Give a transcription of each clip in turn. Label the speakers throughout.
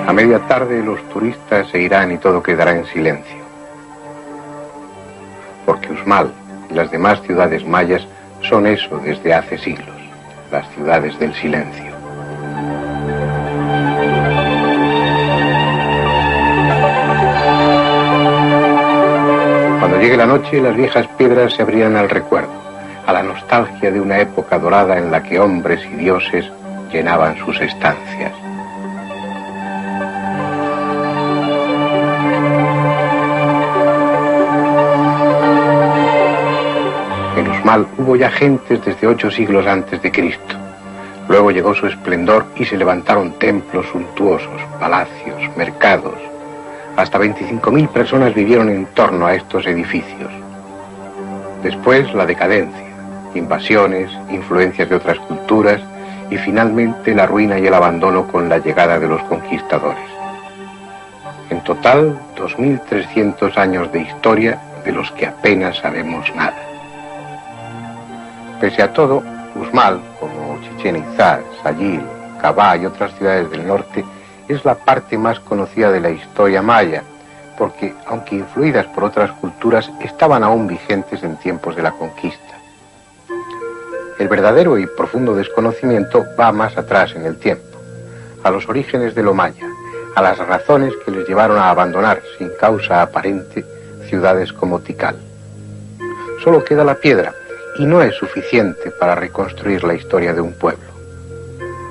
Speaker 1: A media tarde los turistas se irán y todo quedará en silencio. Porque Uxmal y las demás ciudades mayas son eso desde hace siglos, las ciudades del silencio. Cuando llegue la noche, las viejas piedras se abrirán al recuerdo, a la nostalgia de una época dorada en la que hombres y dioses llenaban sus estancias. En Uxmal hubo ya gentes desde 8 siglos antes de Cristo. Luego llegó su esplendor y se levantaron templos suntuosos, palacios, mercados. Hasta 25.000 personas vivieron en torno a estos edificios. Después la decadencia, invasiones, influencias de otras culturas y finalmente la ruina y el abandono con la llegada de los conquistadores. En total, 2.300 años de historia de los que apenas sabemos nada. Pese a todo, Uxmal, como Chichén Itzá, Sayil, Kabah y otras ciudades del norte, es la parte más conocida de la historia maya, porque, aunque influidas por otras culturas, estaban aún vigentes en tiempos de la conquista. El verdadero y profundo desconocimiento va más atrás en el tiempo, a los orígenes de lo maya, a las razones que les llevaron a abandonar, sin causa aparente, ciudades como Tikal. Solo queda la piedra, y no es suficiente para reconstruir la historia de un pueblo.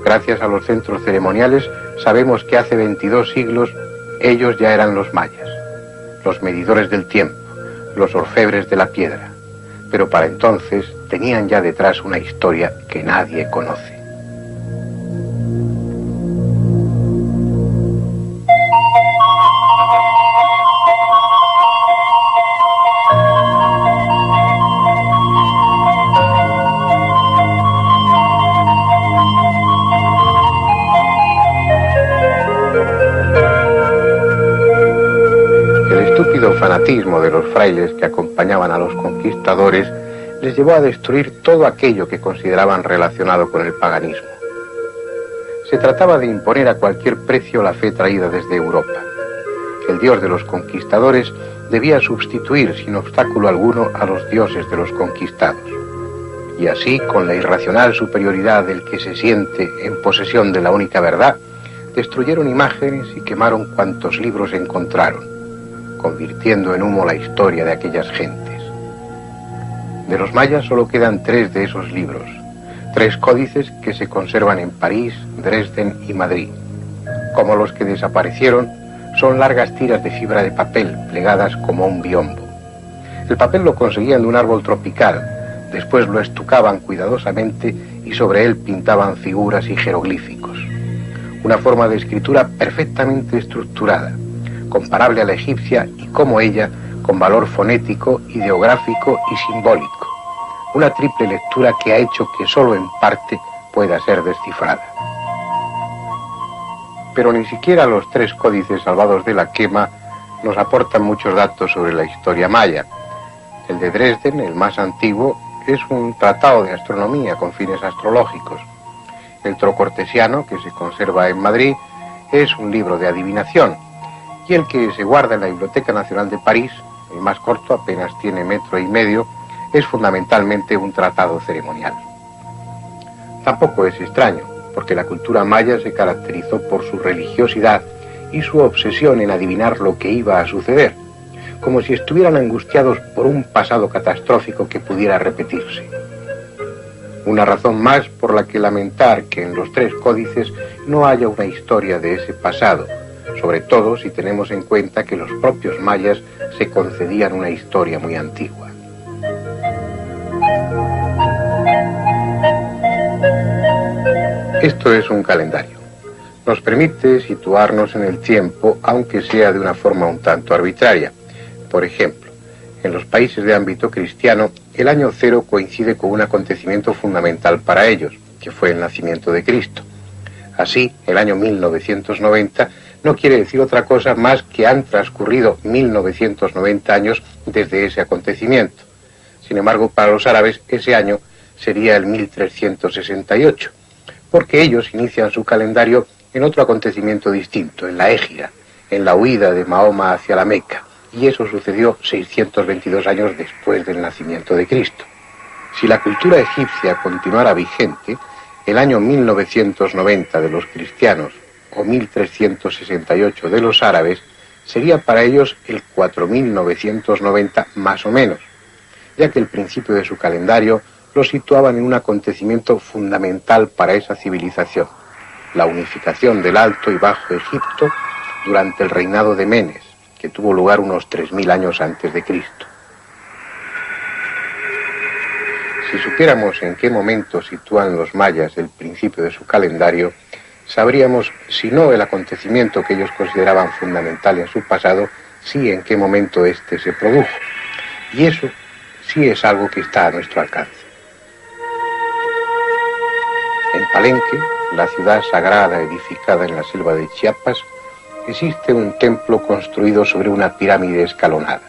Speaker 1: Gracias a los centros ceremoniales, sabemos que hace 22 siglos ellos ya eran los mayas, los medidores del tiempo, los orfebres de la piedra, pero para entonces tenían ya detrás una historia que nadie conoce. El fanatismo de los frailes que acompañaban a los conquistadores les llevó a destruir todo aquello que consideraban relacionado con el paganismo. Se trataba de imponer a cualquier precio la fe traída desde Europa. El dios de los conquistadores debía sustituir sin obstáculo alguno a los dioses de los conquistados. Y así, con la irracional superioridad del que se siente en posesión de la única verdad, destruyeron imágenes y quemaron cuantos libros encontraron, convirtiendo en humo la historia de aquellas gentes. De los mayas solo quedan 3 de esos libros, 3 códices que se conservan en París, Dresden y Madrid. Como los que desaparecieron, son largas tiras de fibra de papel plegadas como un biombo. El papel lo conseguían de un árbol tropical, después lo estucaban cuidadosamente y sobre él pintaban figuras y jeroglíficos. Una forma de escritura perfectamente estructurada, comparable a la egipcia y, como ella, con valor fonético, ideográfico y simbólico. Una triple lectura que ha hecho que solo en parte pueda ser descifrada. Pero ni siquiera los 3 códices salvados de la quema nos aportan muchos datos sobre la historia maya. El de Dresden, el más antiguo, es un tratado de astronomía con fines astrológicos. El Trocortesiano, que se conserva en Madrid, es un libro de adivinación. Y el que se guarda en la Biblioteca Nacional de París, el más corto, apenas tiene 1,5 metros, es fundamentalmente un tratado ceremonial. Tampoco es extraño, porque la cultura maya se caracterizó por su religiosidad y su obsesión en adivinar lo que iba a suceder, como si estuvieran angustiados por un pasado catastrófico que pudiera repetirse. Una razón más por la que lamentar que en los 3 códices no haya una historia de ese pasado, sobre todo si tenemos en cuenta que los propios mayas se concedían una historia muy antigua. Esto es un calendario. Nos permite situarnos en el tiempo, aunque sea de una forma un tanto arbitraria. Por ejemplo, en los países de ámbito cristiano, el año 0 coincide con un acontecimiento fundamental para ellos, que fue el nacimiento de Cristo. Así, el año 1990 no quiere decir otra cosa más que han transcurrido 1990 años desde ese acontecimiento. Sin embargo, para los árabes ese año sería el 1368, porque ellos inician su calendario en otro acontecimiento distinto, en la Égira, en la huida de Mahoma hacia la Meca, y eso sucedió 622 años después del nacimiento de Cristo. Si la cultura egipcia continuara vigente, el año 1990 de los cristianos o 1368 de los árabes sería para ellos el 4990 más o menos, ya que el principio de su calendario lo situaban en un acontecimiento fundamental para esa civilización, la unificación del Alto y Bajo Egipto durante el reinado de Menes, que tuvo lugar unos 3000 años antes de Cristo. Si supiéramos en qué momento sitúan los mayas el principio de su calendario, sabríamos, si no el acontecimiento que ellos consideraban fundamental en su pasado, sí en qué momento éste se produjo. Y eso sí es algo que está a nuestro alcance. En Palenque, la ciudad sagrada edificada en la selva de Chiapas, existe un templo construido sobre una pirámide escalonada,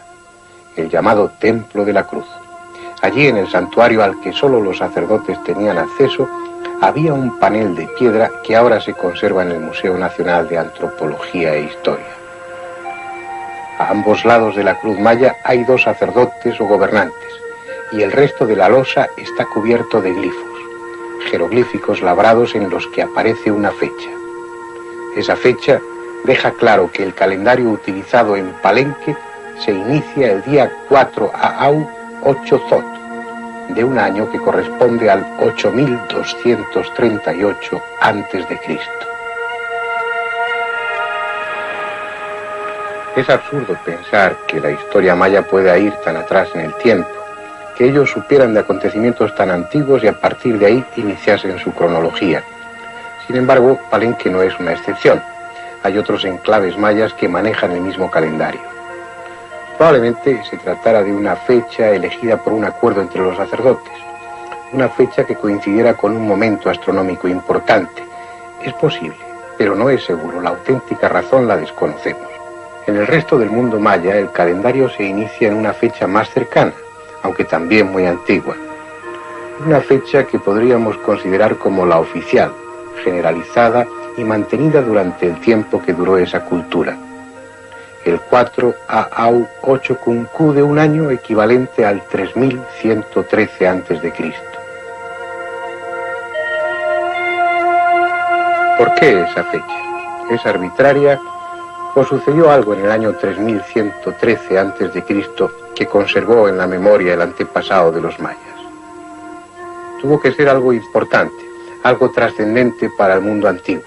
Speaker 1: el llamado Templo de la Cruz. Allí, en el santuario al que solo los sacerdotes tenían acceso, había un panel de piedra que ahora se conserva en el Museo Nacional de Antropología e Historia. A ambos lados de la cruz maya hay 2 sacerdotes o gobernantes, y el resto de la losa está cubierto de glifos, jeroglíficos labrados en los que aparece una fecha. Esa fecha deja claro que el calendario utilizado en Palenque se inicia el día 4 Aau 8 Zot, de un año que corresponde al 8238 a.C. Es absurdo pensar que la historia maya pueda ir tan atrás en el tiempo, que ellos supieran de acontecimientos tan antiguos y a partir de ahí iniciasen su cronología. Sin embargo, Palenque no es una excepción. Hay otros enclaves mayas que manejan el mismo calendario. Probablemente se tratara de una fecha elegida por un acuerdo entre los sacerdotes, una fecha que coincidiera con un momento astronómico importante. Es posible, pero no es seguro. La auténtica razón la desconocemos. En el resto del mundo maya, el calendario se inicia en una fecha más cercana, aunque también muy antigua. Una fecha que podríamos considerar como la oficial, generalizada y mantenida durante el tiempo que duró esa cultura. El 4 Aau 8 Kunku de un año equivalente al 3113 a.C. ¿Por qué esa fecha? ¿Es arbitraria o sucedió algo en el año 3113 a.C. que conservó en la memoria el antepasado de los mayas? Tuvo que ser algo importante, algo trascendente para el mundo antiguo.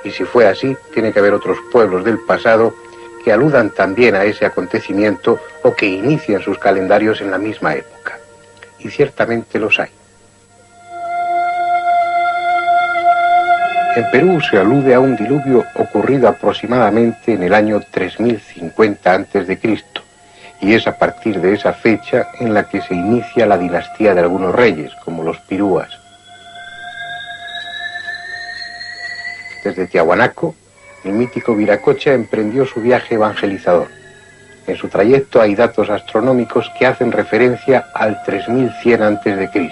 Speaker 1: Y si fue así, tiene que haber otros pueblos del pasado que aludan también a ese acontecimiento o que inician sus calendarios en la misma época. Y ciertamente los hay. En Perú se alude a un diluvio ocurrido aproximadamente en el año 3050 a.C., y es a partir de esa fecha en la que se inicia la dinastía de algunos reyes, como los pirúas. Desde Tiahuanaco, el mítico Viracocha emprendió su viaje evangelizador. En su trayecto hay datos astronómicos que hacen referencia al 3100 a.C.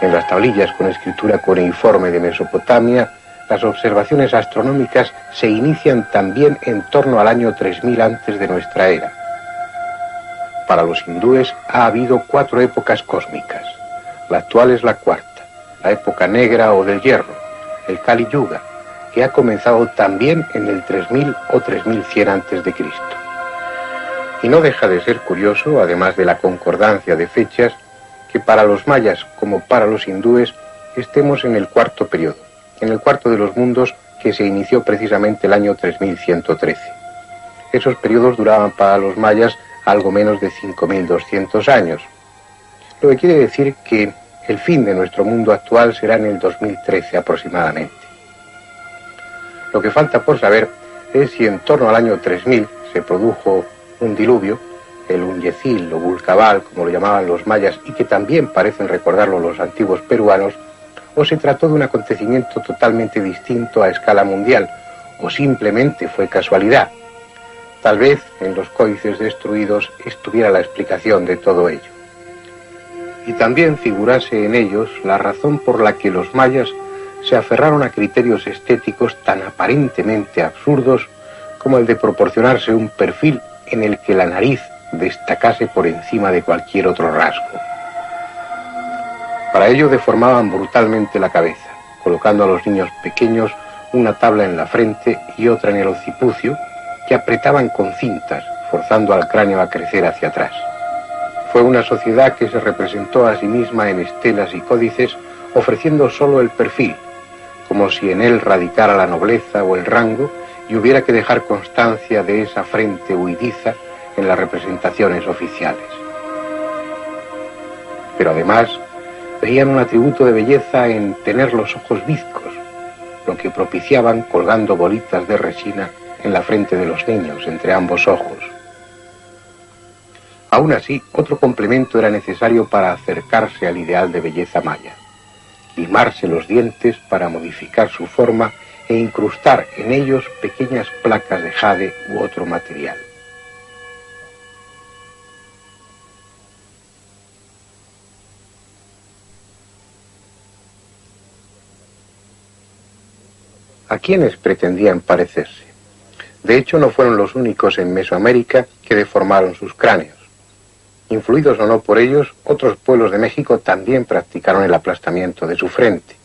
Speaker 1: En las tablillas con escritura cuneiforme de Mesopotamia, las observaciones astronómicas se inician también en torno al año 3000 antes de nuestra era. Para los hindúes ha habido 4 épocas cósmicas. La actual es la cuarta, la época negra o del hierro, el Kali Yuga, que ha comenzado también en el 3000 o 3100 a.C. Y no deja de ser curioso, además de la concordancia de fechas, que para los mayas como para los hindúes estemos en el cuarto periodo, en el cuarto de los mundos que se inició precisamente el año 3113. Esos periodos duraban para los mayas algo menos de 5200 años, lo que quiere decir que el fin de nuestro mundo actual será en el 2013 aproximadamente. Lo que falta por saber es si en torno al año 3000 se produjo un diluvio, el Unyezil o Vulcabal, como lo llamaban los mayas, y que también parecen recordarlo los antiguos peruanos, o se trató de un acontecimiento totalmente distinto a escala mundial, o simplemente fue casualidad. Tal vez en los códices destruidos estuviera la explicación de todo ello. y también figurase en ellos la razón por la que los mayas se aferraron a criterios estéticos tan aparentemente absurdos como el de proporcionarse un perfil en el que la nariz destacase por encima de cualquier otro rasgo. Para ello deformaban brutalmente la cabeza, colocando a los niños pequeños una tabla en la frente y otra en el occipucio, que apretaban con cintas, forzando al cráneo a crecer hacia atrás. Fue una sociedad que se representó a sí misma en estelas y códices, ofreciendo solo el perfil, como si en él radicara la nobleza o el rango, y hubiera que dejar constancia de esa frente huidiza en las representaciones oficiales. Pero además, veían un atributo de belleza en tener los ojos bizcos, lo que propiciaban colgando bolitas de resina en la frente de los niños, entre ambos ojos. Aún así, otro complemento era necesario para acercarse al ideal de belleza maya: limarse los dientes para modificar su forma e incrustar en ellos pequeñas placas de jade u otro material. ¿A quiénes pretendían parecerse? De hecho, no fueron los únicos en Mesoamérica que deformaron sus cráneos. Influidos o no por ellos, otros pueblos de México también practicaron el aplastamiento de su frente,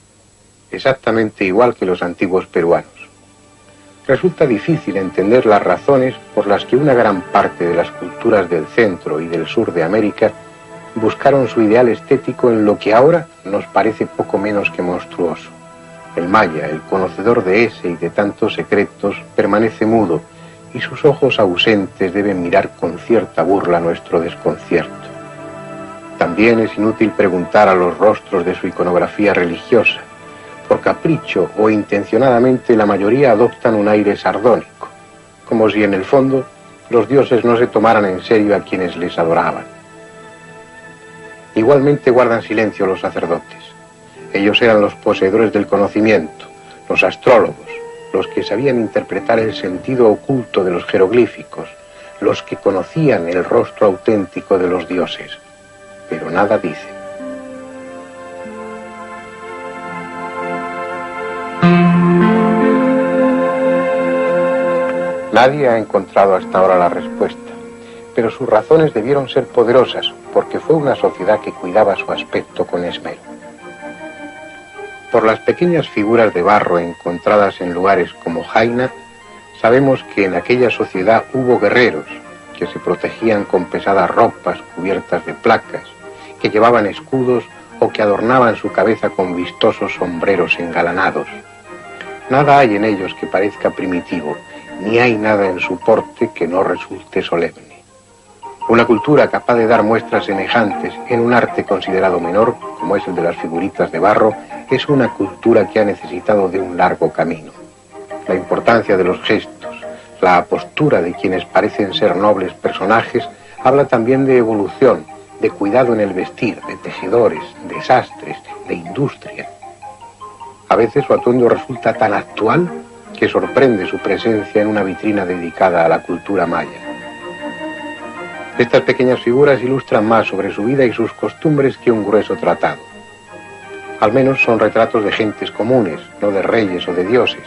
Speaker 1: exactamente igual que los antiguos peruanos. Resulta difícil entender las razones por las que una gran parte de las culturas del centro y del sur de América buscaron su ideal estético en lo que ahora nos parece poco menos que monstruoso. El maya, el conocedor de ese y de tantos secretos, permanece mudo, y sus ojos ausentes deben mirar con cierta burla nuestro desconcierto. También es inútil preguntar a los rostros de su iconografía religiosa. Por capricho o intencionadamente, la mayoría adoptan un aire sardónico, como si en el fondo los dioses no se tomaran en serio a quienes les adoraban. Igualmente guardan silencio los sacerdotes. Ellos eran los poseedores del conocimiento, los astrólogos, los que sabían interpretar el sentido oculto de los jeroglíficos, los que conocían el rostro auténtico de los dioses, pero nada dicen. Nadie ha encontrado hasta ahora la respuesta, pero sus razones debieron ser poderosas, porque fue una sociedad que cuidaba su aspecto con esmero. Por las pequeñas figuras de barro encontradas en lugares como Jaina, sabemos que en aquella sociedad hubo guerreros que se protegían con pesadas ropas cubiertas de placas, que llevaban escudos o que adornaban su cabeza con vistosos sombreros engalanados. Nada hay en ellos que parezca primitivo, ni hay nada en su porte que no resulte solemne. Una cultura capaz de dar muestras semejantes en un arte considerado menor, como es el de las figuritas de barro, es una cultura que ha necesitado de un largo camino. La importancia de los gestos, la postura de quienes parecen ser nobles personajes, habla también de evolución, de cuidado en el vestir, de tejedores, de sastres, de industria. A veces su atuendo resulta tan actual que sorprende su presencia en una vitrina dedicada a la cultura maya. Estas pequeñas figuras ilustran más sobre su vida y sus costumbres que un grueso tratado. Al menos son retratos de gentes comunes, no de reyes o de dioses.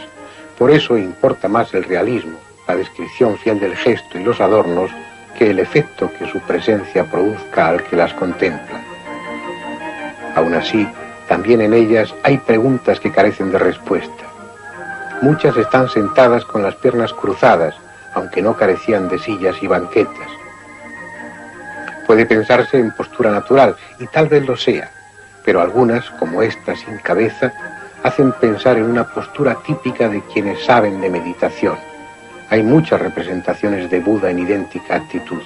Speaker 1: Por eso importa más el realismo, la descripción fiel del gesto y los adornos, que el efecto que su presencia produzca al que las contempla. Aún así, también en ellas hay preguntas que carecen de respuesta. Muchas están sentadas con las piernas cruzadas, aunque no carecían de sillas y banquetas. Puede pensarse en postura natural, y tal vez lo sea, pero algunas, como esta sin cabeza, hacen pensar en una postura típica de quienes saben de meditación. Hay muchas representaciones de Buda en idéntica actitud.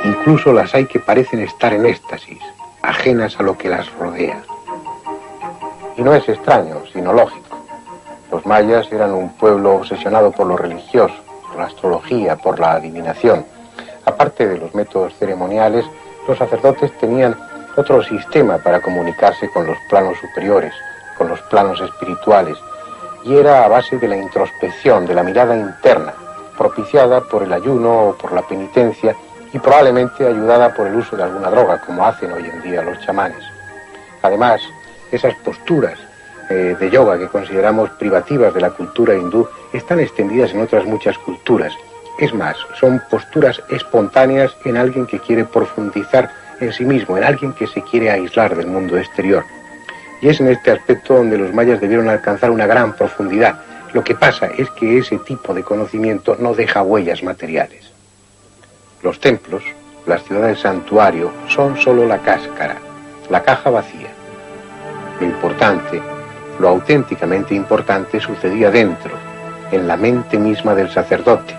Speaker 1: Incluso las hay que parecen estar en éxtasis, ajenas a lo que las rodea. Y no es extraño, sino lógico. Los mayas eran un pueblo obsesionado por lo religioso, por la astrología, por la adivinación. Aparte de los métodos ceremoniales, los sacerdotes tenían otro sistema para comunicarse con los planos superiores, con los planos espirituales, y era a base de la introspección, de la mirada interna, propiciada por el ayuno o por la penitencia y probablemente ayudada por el uso de alguna droga, como hacen hoy en día los chamanes. Además, esas posturas de yoga que consideramos privativas de la cultura hindú están extendidas en otras muchas culturas. Es más, son posturas espontáneas en alguien que quiere profundizar en sí mismo, en alguien que se quiere aislar del mundo exterior. Y es en este aspecto donde los mayas debieron alcanzar una gran profundidad. Lo que pasa es que ese tipo de conocimiento no deja huellas materiales. Los templos, las ciudades santuario, son solo la cáscara, la caja vacía. Lo importante, lo auténticamente importante, sucedía dentro, en la mente misma del sacerdote,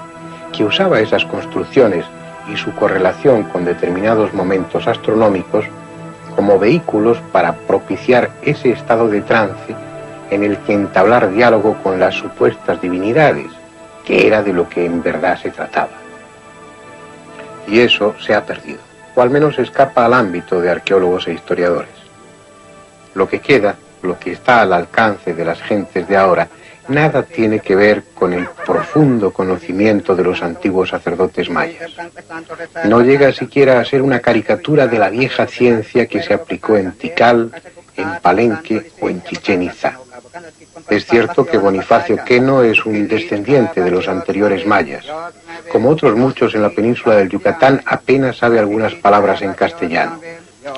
Speaker 1: que usaba esas construcciones y su correlación con determinados momentos astronómicos como vehículos para propiciar ese estado de trance en el que entablar diálogo con las supuestas divinidades, que era de lo que en verdad se trataba. Y eso se ha perdido, o al menos escapa al ámbito de arqueólogos e historiadores. Lo que queda, lo que está al alcance de las gentes de ahora, nada tiene que ver con el profundo conocimiento de los antiguos sacerdotes mayas. No llega siquiera a ser una caricatura de la vieja ciencia que se aplicó en Tikal, en Palenque o en Chichén Itzá. Es cierto que Bonifacio Queno es un descendiente de los anteriores mayas. Como otros muchos en la península del Yucatán, apenas sabe algunas palabras en castellano.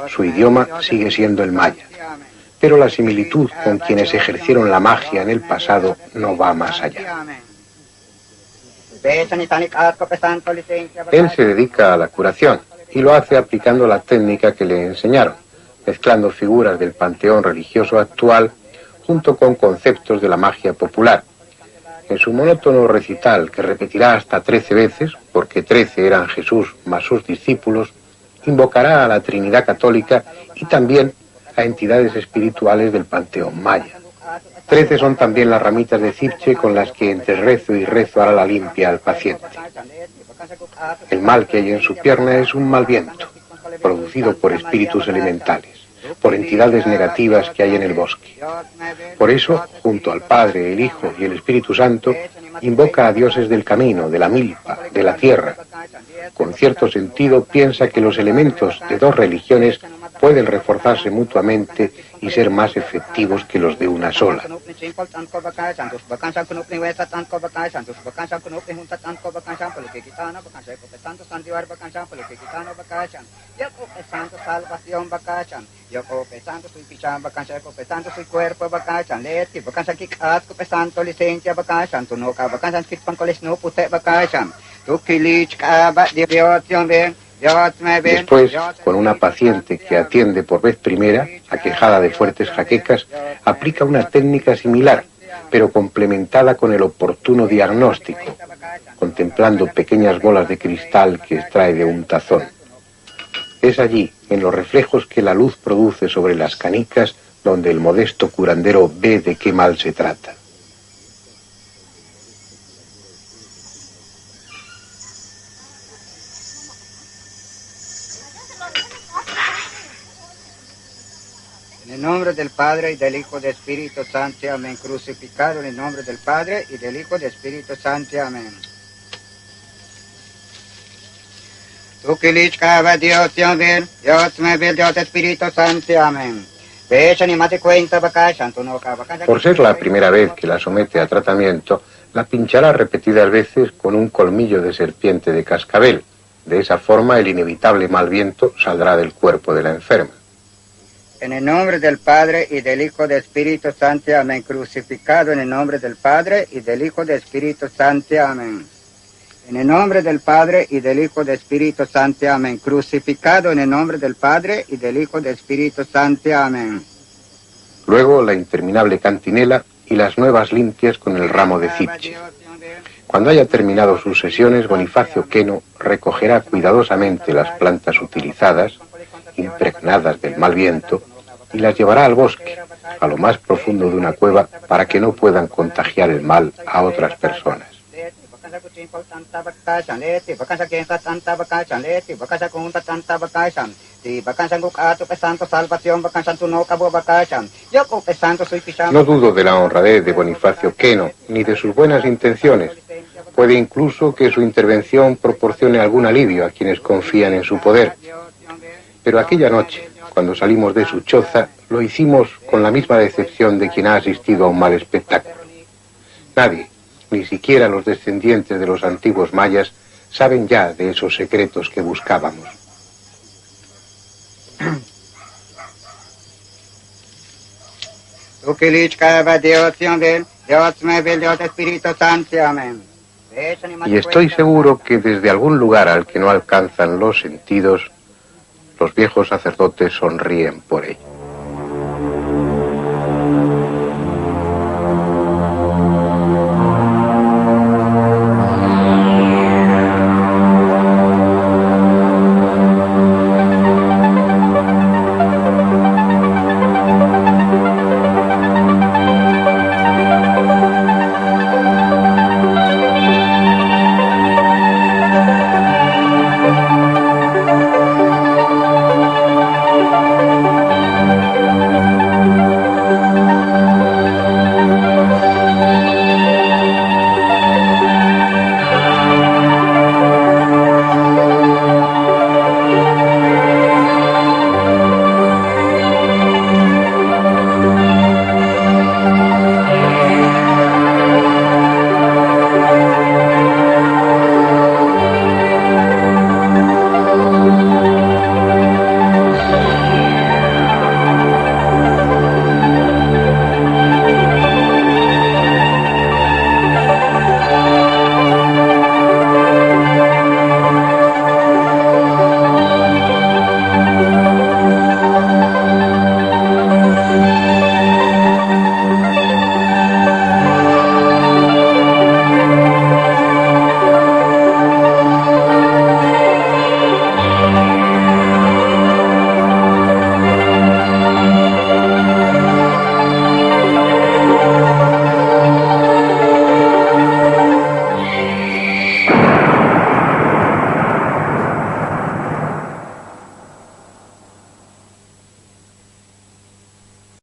Speaker 1: Su idioma sigue siendo el maya. Pero la similitud con quienes ejercieron la magia en el pasado no va más allá. Él se dedica a la curación y lo hace aplicando la técnica que le enseñaron, mezclando figuras del panteón religioso actual junto con conceptos de la magia popular. En su monótono recital, que repetirá hasta 13 veces, porque 13 eran Jesús más sus discípulos, invocará a la Trinidad Católica y también a entidades espirituales del panteón maya. 13 son también las ramitas de cipche con las que entre rezo y rezo hará la limpia al paciente. El mal que hay en su pierna es un mal viento, producido por espíritus elementales, por entidades negativas que hay en el bosque. Por eso, junto al Padre, el Hijo y el Espíritu Santo, invoca a dioses del camino, de la milpa, de la tierra. Con cierto sentido, piensa que los elementos de dos religiones pueden reforzarse mutuamente y ser más efectivos que los de una sola. Después, con una paciente que atiende por vez primera, aquejada de fuertes jaquecas, aplica una técnica similar, pero complementada con el oportuno diagnóstico, contemplando pequeñas bolas de cristal que extrae de un tazón. Es allí, en los reflejos que la luz produce sobre las canicas, donde el modesto curandero ve de qué mal se trata.
Speaker 2: En el nombre del Padre y del Hijo y del Espíritu Santo, amén. Crucificado en el nombre del Padre y del Hijo y del Espíritu Santo, amén. Tú que lichcaba Dios, amén. Dios me ve, Dios Espíritu Santo, amén.
Speaker 1: Por ser la primera vez que la somete a tratamiento, la pinchará repetidas veces con un colmillo de serpiente de cascabel. De esa forma, el inevitable mal viento saldrá del cuerpo de la enferma.
Speaker 2: En el nombre del Padre y del Hijo y del Espíritu Santo, amén. Crucificado en el nombre del Padre y del Hijo y del Espíritu Santo, amén. En el nombre del Padre y del Hijo y del Espíritu Santo, amén. Crucificado en el nombre del Padre y del Hijo y del Espíritu Santo, amén.
Speaker 1: Luego la interminable cantinela y las nuevas limpias con el ramo de cipche. Cuando haya terminado sus sesiones, Bonifacio Queno recogerá cuidadosamente las plantas utilizadas, impregnadas del mal viento, y las llevará al bosque, a lo más profundo de una cueva, para que no puedan contagiar el mal a otras personas.
Speaker 2: Sí, bacan sanguk ato pe santo salvación, bacan santo no cabo bacachan. Yo con pe santo soy pichán.
Speaker 1: No dudo de la honradez de Bonifacio Queno, ni de sus buenas intenciones. Puede incluso que su intervención proporcione algún alivio a quienes confían en su poder. Pero aquella noche, cuando salimos de su choza, lo hicimos con la misma decepción de quien ha asistido a un mal espectáculo. Nadie, ni siquiera los descendientes de los antiguos mayas, saben ya de esos secretos que buscábamos. Y estoy seguro que desde algún lugar al que no alcanzan los sentidos, los viejos sacerdotes sonríen por ello.